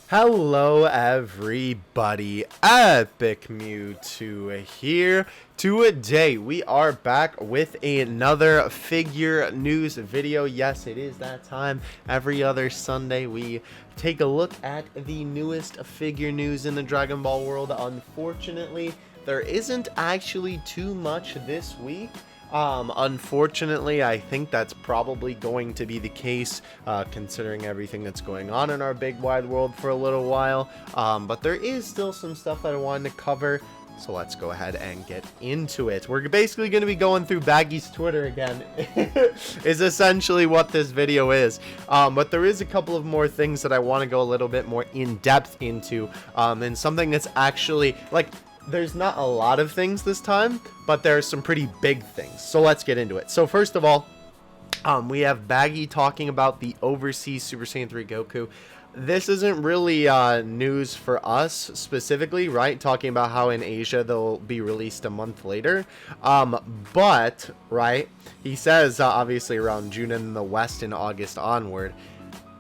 Hello everybody, Epic Mewtwo here. Today we are back with another figure news video. Yes, it is that time. Every other Sunday we take a look at the newest figure news in the Dragon Ball world. Unfortunately, there isn't actually too much this week. Unfortunately, I think that's probably going to be the case, considering everything that's going on in our big wide world for a little while. But there is still some stuff that I wanted to cover, so let's go ahead and get into it. We're basically going to be going through Baggy's Twitter again, is essentially what this video is. But there is a couple of more things that I want to go a little bit more in depth into, and something that's actually, like, there's not a lot of things this time, but there's some pretty big things. So let's get into it. So first of all, we have Baggy talking about the overseas Super Saiyan 3 Goku. This isn't really news for us specifically, right? Talking about how in Asia they'll be released a month later. But, right, he says obviously around June and in the West in August onward.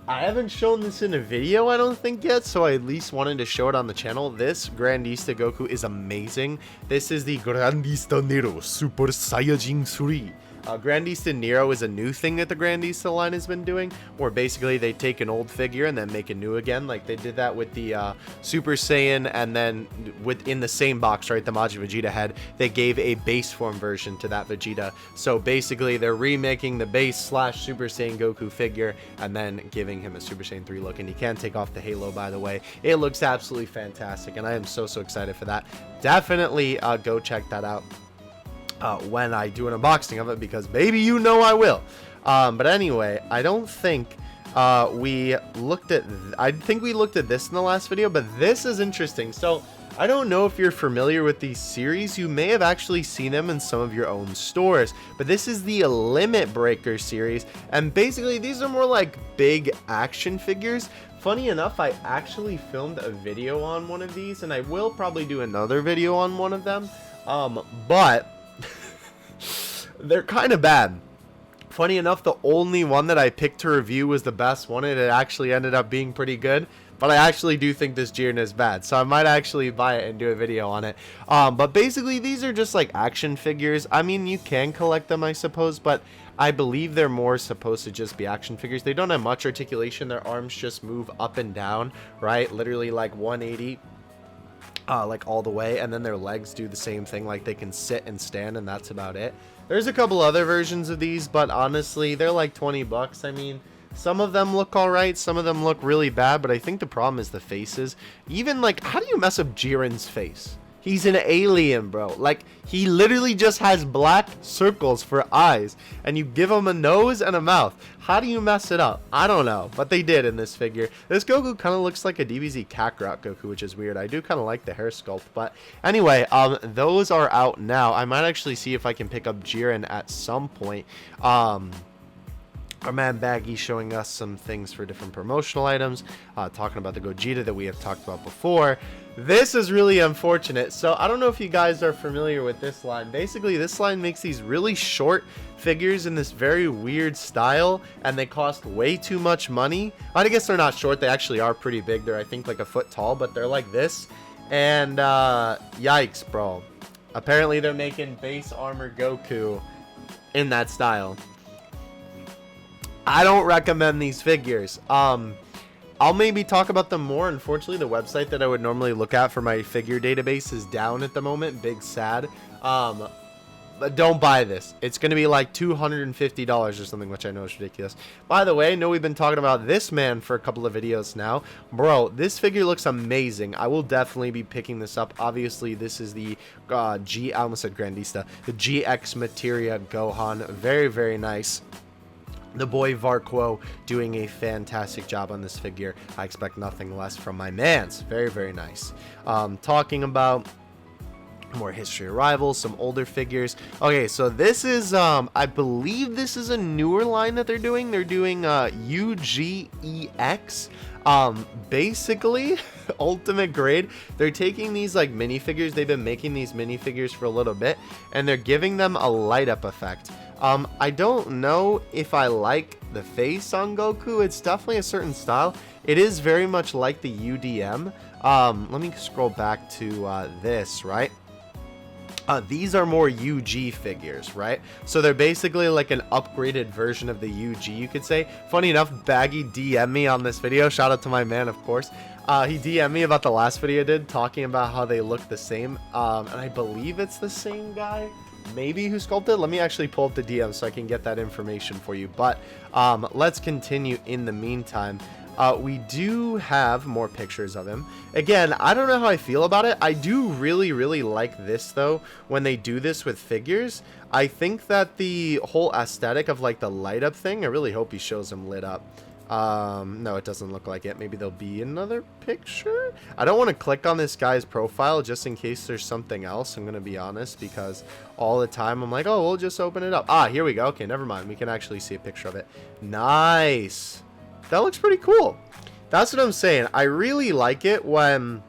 I haven't shown this in a video, I don't think, yet, so I at least wanted to show it on the channel. This Grandista Goku is amazing. This is the Grandista Nero Super Saiyajin 3. Grandista Nero is a new thing that the Grandista line has been doing, where basically they take an old figure and then make it new again. Like they did that with the Super Saiyan, and then within the same box, right, the Majin Vegeta head, they gave a base form version to that Vegeta. So basically they're remaking the base slash Super Saiyan Goku figure and then giving him a Super Saiyan 3 look. And you can't take off the halo, by the way. It looks absolutely fantastic, and I am so excited for that. Definitely go check that out when I do an unboxing of it, because baby, you know I will. But anyway, I don't think we looked at I think we looked at this in the last video, but this is interesting. So I don't know if you're familiar with these series. You may have actually seen them in some of your own stores, but this is the Limit Breaker series, and basically these are more like big action figures. Funny enough, I actually filmed a video on one of these, and I will probably do another video on one of them, but they're kind of bad. Funny enough, the only one that I picked to review was the best one, and it actually ended up being pretty good. But I actually do think this Jiren is bad, so I might actually buy it and do a video on it. But basically, these are just like action figures. I mean, you can collect them, I suppose, but I believe they're more supposed to just be action figures. They don't have much articulation. Their arms just move up and down, right? Literally like 180. Like all the way, and then their legs do the same thing, like they can sit and stand, and that's about it. There's a couple other versions of these, but honestly they're like 20 bucks. I mean, some of them look all right, some of them look really bad, but I think the problem is the faces. Even like, how do you mess up Jiren's face? He's an alien, bro. Like, he literally just has black circles for eyes, and you give him a nose and a mouth. How do you mess it up? I don't know, but they did in this figure. This Goku kind of looks like a DBZ Kakarot Goku, which is weird. I do kind of like the hair sculpt, but anyway, those are out now. I might actually see if I can pick up Jiren at some point. Our man Baggy showing us some things for different promotional items, talking about the Gogeta that we have talked about before. This is really unfortunate. So I don't know if you guys are familiar with this line. Basically, this line makes these really short figures in this very weird style, and they cost way too much money. I guess they're not short. They actually are pretty big. They're, I think, like a foot tall, but they're like this. And yikes, bro. Apparently, they're making base armor Goku in that style. I don't recommend these figures. I'll maybe talk about them more. Unfortunately, the website that I would normally look at for my figure database is down at the moment. Big sad. But don't buy this. It's going to be like $250 or something, which I know is ridiculous. By the way, I know we've been talking about this man for a couple of videos now. Bro, this figure looks amazing. I will definitely be picking this up. Obviously, this is the I almost said Grandista. The GX Materia Gohan. Very, very nice. The boy Varquo doing a fantastic job on this figure. I expect nothing less from my mans. Very, very nice. Talking about more history rivals, some older figures. Okay, so this is I believe this is a newer line that they're doing. They're doing UGEX. Basically ultimate grade. They're taking these like minifigures. They've been making these minifigures for a little bit, and they're giving them a light up effect. I don't know if I like the face on Goku. It's definitely a certain style. It is very much like the UDM. Let me scroll back to this, right? These are more UG figures, right? So they're basically like an upgraded version of the UG, you could say. Funny enough, Baggy DM'd me on this video. Shout out to my man, of course. He DM'd me about the last video I did, talking about how they look the same. And I believe it's the same guy, maybe, who sculpted. Let me actually pull up the DM so I can get that information for you. But let's continue in the meantime. We do have more pictures of him. Again, I don't know how I feel about it. I do really, really like this, though, when they do this with figures. I think that the whole aesthetic of, like, the light-up thing, I really hope he shows him lit up. No, it doesn't look like it. Maybe there'll be another picture? I don't want to click on this guy's profile just in case there's something else, I'm going to be honest, because all the time I'm like, oh, we'll just open it up. Ah, here we go. Okay, never mind. We can actually see a picture of it. Nice. That looks pretty cool. That's what I'm saying. I really like it when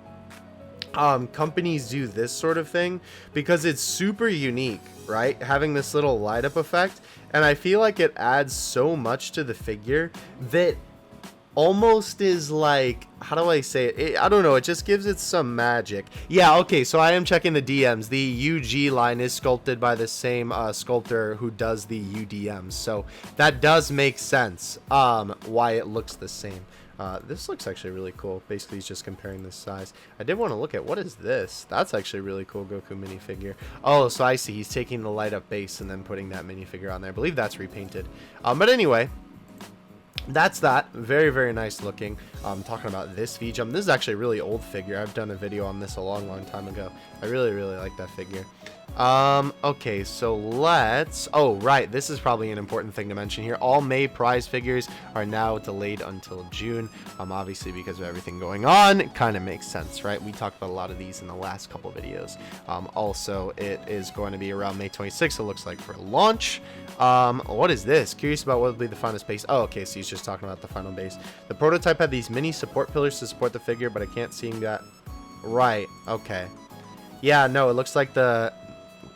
companies do this sort of thing, because it's super unique, right? Having this little light up effect, and I feel like it adds so much to the figure that almost is like, how do I say it? I don't know, it just gives it some magic. Yeah, okay, so I am checking the DMs. The UG line is sculpted by the same sculptor who does the UDMs, so that does make sense why it looks the same. This looks actually really cool. Basically, he's just comparing this size. I did want to look at, what is this? That's actually a really cool Goku minifigure. Oh, so I see. He's taking the light up base and then putting that minifigure on there. I believe that's repainted. But anyway, that's that. Very, very nice looking. Talking about this V-Jump. This is actually a really old figure. I've done a video on this a long, long time ago. I really, really like that figure. Okay, so let's... Oh, right. This is probably an important thing to mention here. All May prize figures are now delayed until June. Obviously, because of everything going on, it kind of makes sense, right? We talked about a lot of these in the last couple videos. Also, it is going to be around May 26th, it looks like, for launch. What is this? Curious about what will be the final base. Oh, okay, so he's just talking about the final base. The prototype had these mini support pillars to support the figure, but I can't see that. Right, okay. Yeah, no, it looks like the...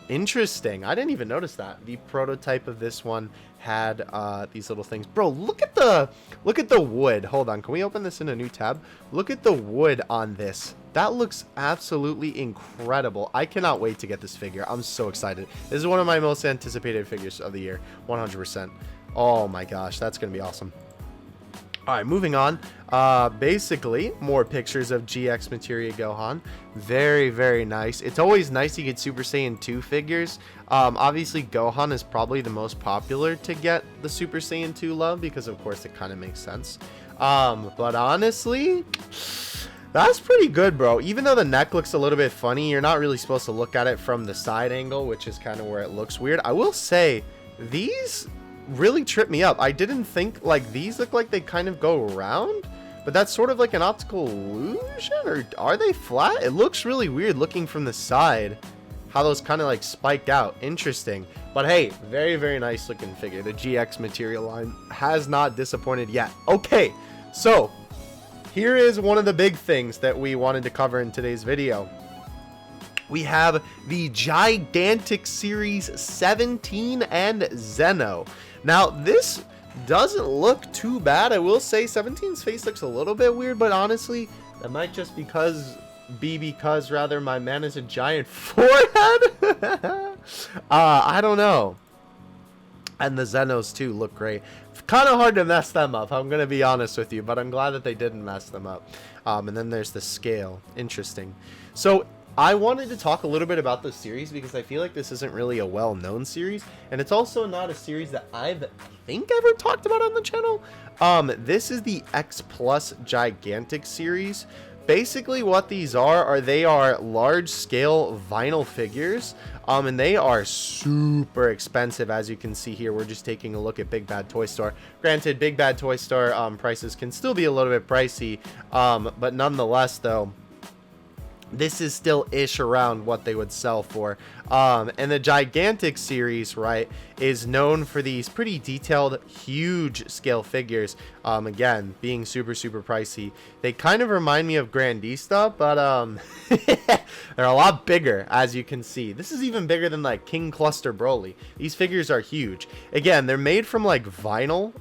Interesting. I didn't even notice that. The prototype of this one had these little things. Bro, look at the wood. Hold on. Can we open this in a new tab? Look at the wood on this. That looks absolutely incredible. I cannot wait to get this figure. I'm so excited. This is one of my most anticipated figures of the year. 100%. Oh my gosh, that's going to be awesome. Alright, moving on. Basically, more pictures of GX Materia Gohan. Very, very nice. It's always nice to get Super Saiyan 2 figures. Obviously, Gohan is probably the most popular to get the Super Saiyan 2 love, because of course it kind of makes sense. But honestly, that's pretty good, bro. Even though the neck looks a little bit funny, you're not really supposed to look at it from the side angle, which is kind of where it looks weird. I will say, these really tripped me up. I didn't think, like, these look like they kind of go around, but that's sort of like an optical illusion, or are they flat? It looks really weird looking from the side, how those kind of like spiked out. Interesting. But hey, very, very nice looking figure. The GX material line has not disappointed yet. Okay, so here is one of the big things that we wanted to cover in today's video. We have the Gigantic Series 17 and Zeno. Now, this doesn't look too bad. I will say 17's face looks a little bit weird, but honestly, that might just because my man is a giant forehead. I don't know. And the Zenos too look great. Kind of hard to mess them up, I'm gonna be honest with you, but I'm glad that they didn't mess them up. And then there's the scale. Interesting. So I wanted to talk a little bit about this series because I feel like this isn't really a well-known series, and it's also not a series that I've, I think, ever talked about on the channel. This is the X Plus Gigantic series. Basically what these are they are large-scale vinyl figures, and they are super expensive. As you can see here, we're just taking a look at Big Bad Toy Store. Granted, Big Bad Toy Store prices can still be a little bit pricey, but nonetheless, though, this is still ish around what they would sell for. And the gigantic series, right, is known for these pretty detailed, huge scale figures. Again, being super pricey. They kind of remind me of Grandista, but they're a lot bigger, as you can see. This is even bigger than like King Cluster Broly. These figures are huge. Again, they're made from like vinyl.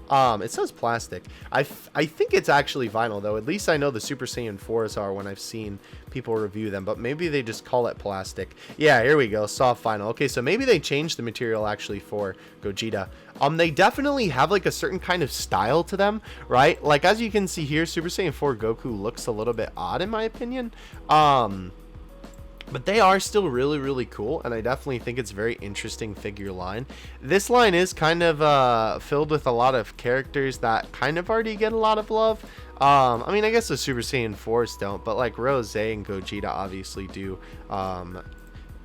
It says plastic. I think it's actually vinyl though. At least I know the Super Saiyan 4s are when I've seen people review them, but maybe they just call it plastic. Yeah, here we go, soft vinyl. Okay, so maybe they changed the material actually for Gogeta. They definitely have like a certain kind of style to them, right? Like as you can see here, Super Saiyan 4 Goku looks a little bit odd in my opinion. But they are still really cool, and I definitely think it's a very interesting figure line. This line is kind of filled with a lot of characters that kind of already get a lot of love. I mean, I guess the Super Saiyan 4s don't, but like Rose and Gogeta obviously do.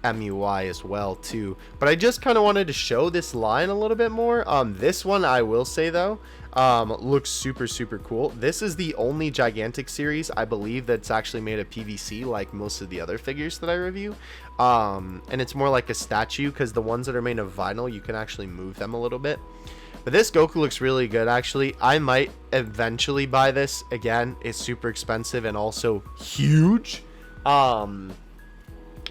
MUI as well too, but I just kind of wanted to show this line a little bit more. This one, I will say though, looks super cool. This is the only gigantic series I believe that's actually made of PVC, like most of the other figures that I review. And it's more like a statue, because the ones that are made of vinyl, you can actually move them a little bit. But this Goku looks really good, actually. I might eventually buy this. Again, it's super expensive and also huge.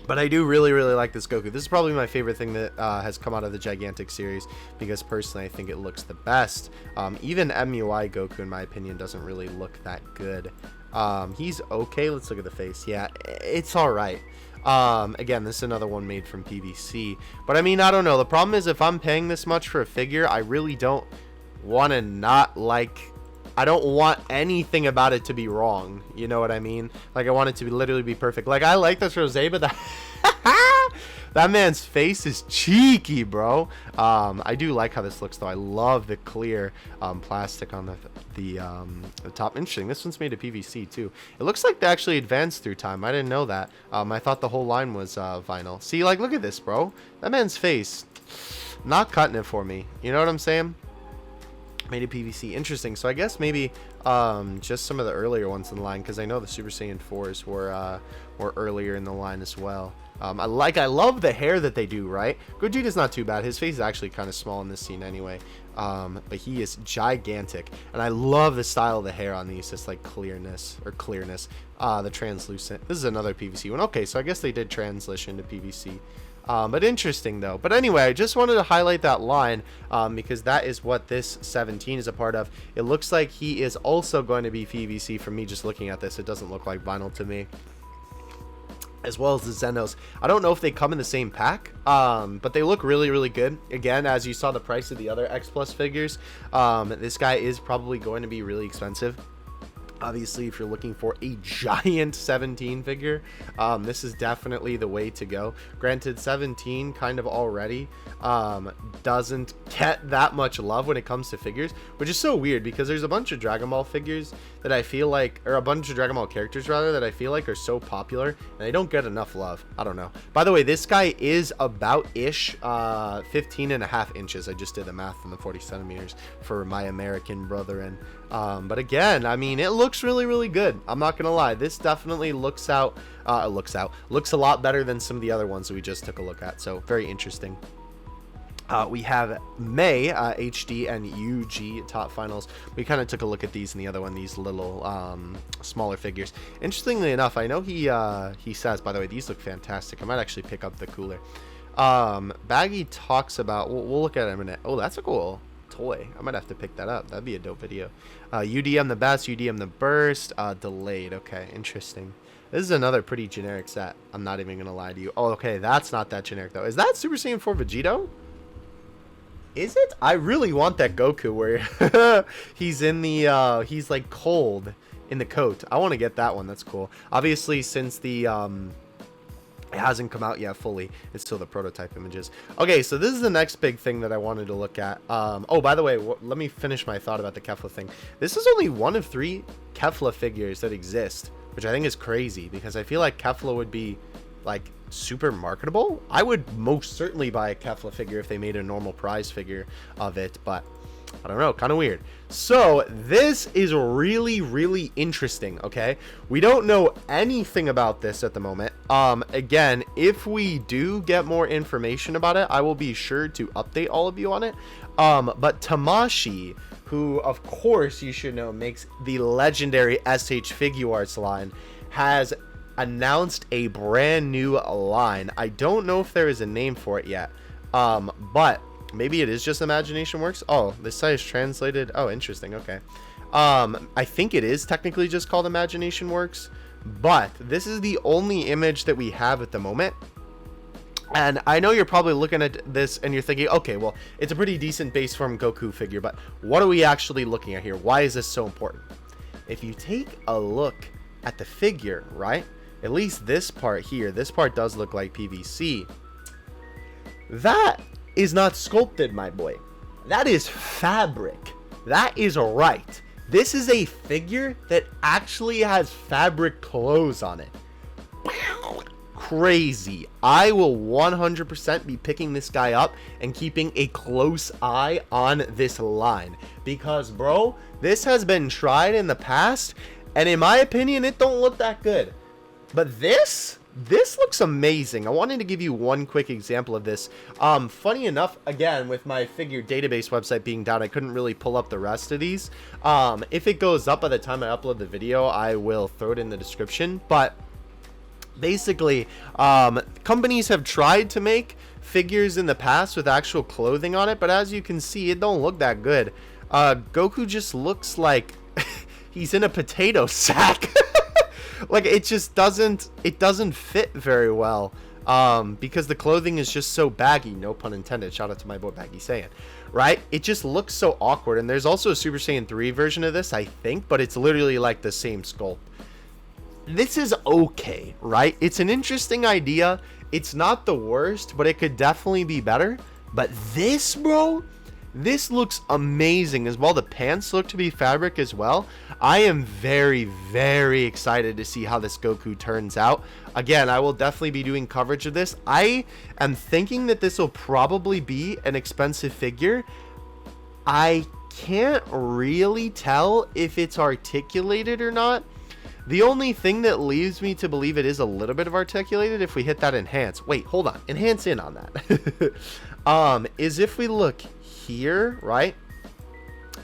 But I do really like this Goku. This is probably my favorite thing that has come out of the gigantic series, because personally I think it looks the best. Even MUI Goku, in my opinion, doesn't really look that good. He's okay. Let's look at the face. Yeah, it's all right. Again, this is another one made from PVC. But I mean, I don't know. The problem is, if I'm paying this much for a figure, I really don't want to not like... I don't want anything about it to be wrong. You know what I mean? Like, I want it to literally be perfect. Like, I like this Rose, but that man's face is cheeky, bro. I do like how this looks, though. I love the clear plastic on the top. Interesting. This one's made of PVC, too. It looks like they actually advanced through time. I didn't know that. I thought the whole line was vinyl. See, like, look at this, bro. That man's face. Not cutting it for me. You know what I'm saying? Made of PVC. Interesting. So I guess maybe just some of the earlier ones in the line, because I know the Super Saiyan 4s were earlier in the line as well. I love the hair that they do, right? Gogeta's not too bad. His face is actually kind of small in this scene anyway. But he is gigantic, and I love the style of the hair on these. Just like clearness. The translucent. This is another PVC one. Okay, so I guess they did transition to PVC. But interesting though. But anyway, I just wanted to highlight that line because that is what this 17 is a part of. It looks like he is also going to be PVC. From me just looking at this, it doesn't look like vinyl to me. As well as the Zenos. I don't know if they come in the same pack, but they look really good. Again, as you saw the price of the other X Plus figures, this guy is probably going to be really expensive. Obviously, if you're looking for a giant 17 figure, this is definitely the way to go. Granted, 17 kind of already doesn't get that much love when it comes to figures, which is so weird, because there's a bunch of Dragon Ball figures that I feel like, or a bunch of Dragon Ball characters rather, that I feel like are so popular and they don't get enough love. I don't know. By the way, this guy is about 15.5 inches. I just did the math on the 40 centimeters for my American brethren. But again, I mean, it looks really good. I'm not gonna lie. This definitely looks a lot better than some of the other ones that we just took a look at. So very interesting. We have May HD and UG top finals. We kind of took a look at these in the other one, these little smaller figures. Interestingly enough, I know he says, by the way, these look fantastic. I might actually pick up the cooler. Baggy talks about, we'll look at it in a minute. Oh, that's a cool toy. I might have to pick that up. That'd be a dope video. UDM the best, UDM the burst, delayed. Okay, interesting. This is another pretty generic set. I'm not even gonna lie to you. Oh, okay, that's not that generic though. Is that Super Saiyan 4 Vegito? Is it? I really want that Goku where he's in the he's like cold in the coat. I want to get that one. That's cool. Obviously, since the it hasn't come out yet fully, it's still the prototype images. Okay, so this is the next big thing that I wanted to look at. Oh, by the way, let me finish my thought about the Kefla thing. This is only one of 3 Kefla figures that exist, which I think is crazy, because I feel like Kefla would be like super marketable. I would most certainly buy a Kefla figure if they made a normal prize figure of it, but I don't know, kind of weird. So this is really, really interesting, okay? We don't know anything about this at the moment. Again, if we do get more information about it, I will be sure to update all of you on it. But TAMASHII, who of course you should know makes the legendary SH Figuarts line, has announced a brand new line. I don't know if there is a name for it yet, but maybe it is just Imagination Works. Oh, this site is translated. Oh, interesting. Okay. I think it is technically just called Imagination Works, but this is the only image that we have at the moment. And I know you're probably looking at this and you're thinking, okay, well, it's a pretty decent base form Goku figure, but what are we actually looking at here? Why is this so important? If you take a look at the figure, right? At least this part here, this part does look like PVC. That is not sculpted, my boy. That is fabric. That is right. This is a figure that actually has fabric clothes on it. Crazy. I will 100% be picking this guy up and keeping a close eye on this line, because bro, this has been tried in the past and in my opinion it don't look that good. But this looks amazing. I wanted to give you one quick example of this. Funny enough, again, with my figure database website being down, I couldn't really pull up the rest of these. If it goes up by the time I upload the video, I will throw it in the description. But basically, companies have tried to make figures in the past with actual clothing on it, but as you can see, it don't look that good. Goku just looks like he's in a potato sack. Like, it just doesn't fit very well, because the clothing is just so baggy, no pun intended. Shout out to my boy Baggy Saiyan, right? It just looks so awkward. And there's also a Super Saiyan 3 version of this, I think, but it's literally like the same sculpt. This is okay, right? It's an interesting idea. It's not the worst, but it could definitely be better. But this, bro, this looks amazing as well. The pants look to be fabric as well. I am very, very excited to see how this Goku turns out. Again, I will definitely be doing coverage of this. I am thinking that this will probably be an expensive figure. I can't really tell if it's articulated or not. The only thing that leaves me to believe it is a little bit of articulated if we hit that enhance. Wait, hold on. Enhance in on that. Is if we look here, right?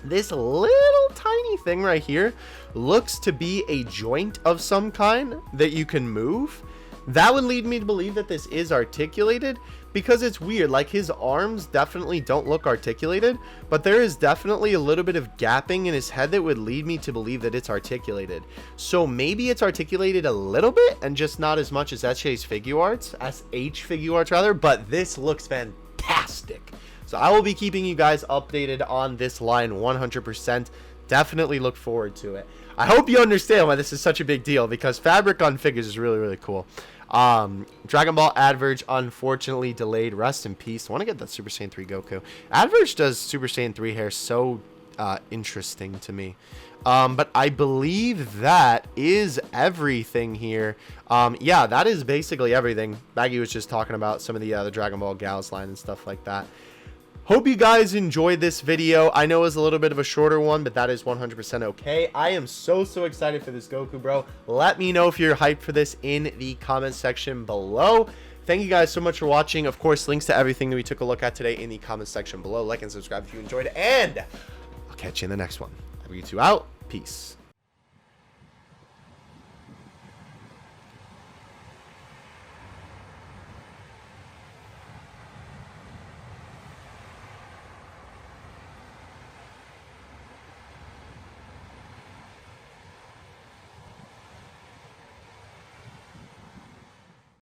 This little tiny thing right here looks to be a joint of some kind that you can move. That would lead me to believe that this is articulated, because it's weird. Like, his arms definitely don't look articulated, but there is definitely a little bit of gapping in his head that would lead me to believe that it's articulated. So maybe it's articulated a little bit and just not as much as SH Figuarts, SH Figuarts rather, but this looks fantastic. So I will be keeping you guys updated on this line 100%. Definitely look forward to it. I hope you understand why this is such a big deal, because fabric on figures is really, really cool. Dragon Ball Adverge unfortunately delayed. Rest in peace. I want to get that Super Saiyan 3 Goku. Adverge does Super Saiyan 3 hair so interesting to me. But I believe that is everything here. Yeah, that is basically everything. Baggy was just talking about some of the Dragon Ball Gals line and stuff like that. Hope you guys enjoyed this video. I know it was a little bit of a shorter one, but that is 100% okay. I am so excited for this Goku, bro. Let me know if you're hyped for this in the comment section below. Thank you guys so much for watching. Of course, links to everything that we took a look at today in the comment section below. Like and subscribe if you enjoyed, and I'll catch you in the next one. I'll get you out. Peace.